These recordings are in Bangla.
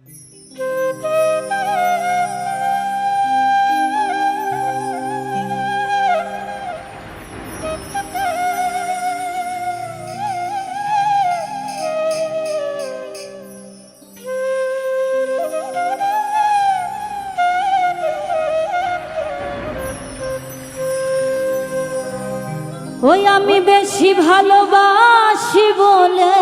ওই আমি বেশি ভালোবাসি বলে,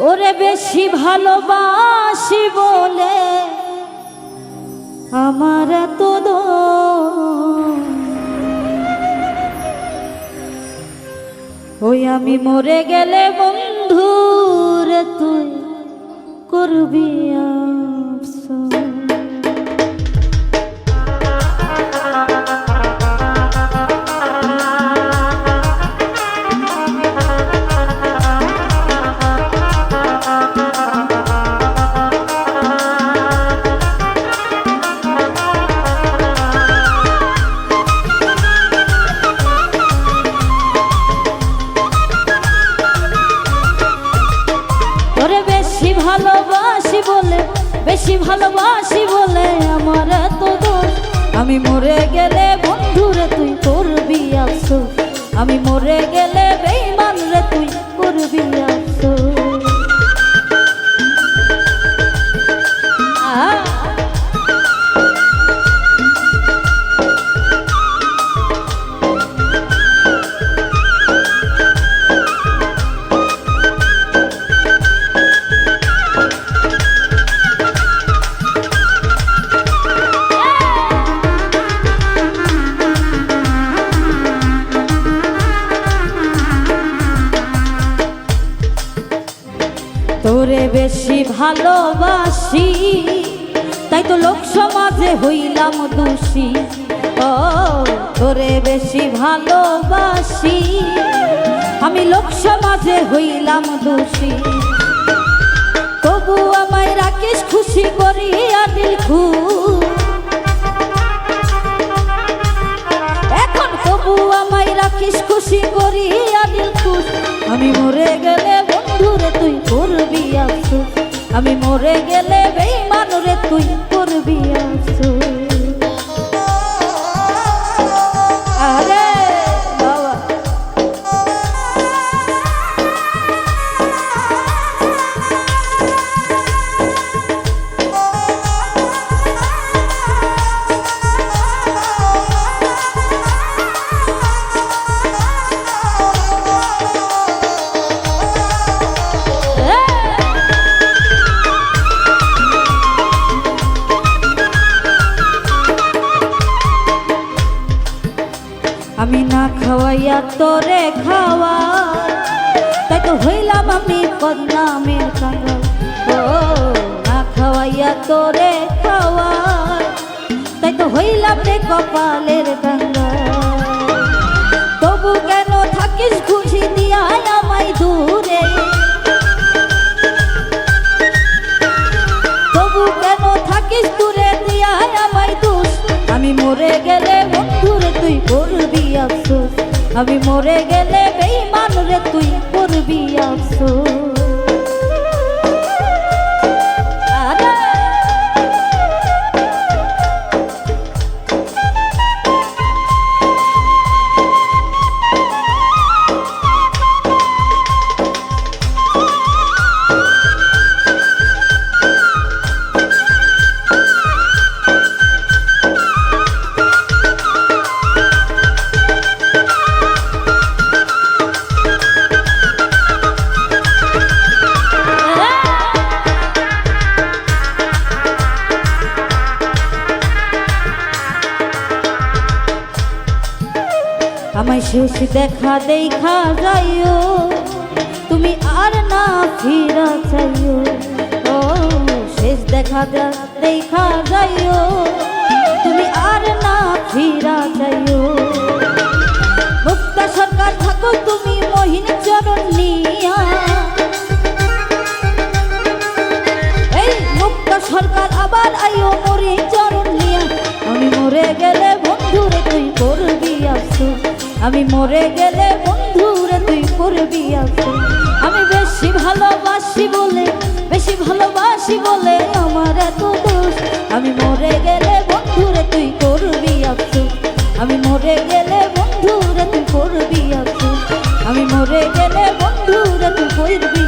ওরে বেশি ভালোবাসি বলে আমার এত দোষ। ওই আমি মরে গেলে বন্ধু রে তুই করবি আফসোস। বেশি ভালোবাসি বলে আমার এত দোষ। আমি মরে গেলে বন্ধুরে তুই করবি আফসোস। আমি মরে গেলে বেঈমান রে তুই করবি আফসোস। তোরে বেশি ভালোবাসি তাই তো লোক সমাজে হইলাম দোষী। ও তোরে বেশি ভালোবাসি আমি লোক সমাজে হইলাম দোষী। তবু আমায় রাখিস খুশি করিয়া দিল খুশ। এখন তবু আমায় রাখিস খুশি করিয়া দিল খুশ। আমি মরে গেলে বন্ধুরে তুই করবি আফসোস। আমি মরে গেলে বেঈমান রে তুই করবি আফসোস। আরে বাবা আমি না খাওয়াইয়া তোরে খাওয়া তাই তো হইলাম আমি বদনামের কাঙ্গাল। ও না খাওয়াইয়া তোরে খাওয়া তাই তো হইলাম রে কপালের কাঙ্গাল। তবু কেন থাকিস খুশি দিয়া আমায় দূরে। তবু কেন থাকিস দূরে দিয়া আমায় দোষ। আমি মরে গেলে বন্ধুরে তুই করবি আফসোস। আমি মরে গেলে বেঈমান রে তুই করবি আফসোস। আমায় শেষ দেখা দেখা যাইও তুমি আর না ফিরা চাইও। ও শেষ দেখা দেখা যাইও তুমি আর না ফিরা চাইও। মুক্তা সরকার থাকো তুমি মহিন চরণ নিয়া। এই মুক্তা সরকার আবার আইও মরি চরণ নিয়া। আমি মরে গেলে বন্ধুরে তুই করবি আফসোস। আমি মরে গেলে বন্ধুরে তুই করবি আফসোস। আমি বেশি ভালোবাসি আমি মরে গেলে বন্ধুরে তুই করবি আফসোস আমি মরে গেলে বন্ধুরে তুই করবি আফসোস আমি মরে গেলে বন্ধুরে তুই করবি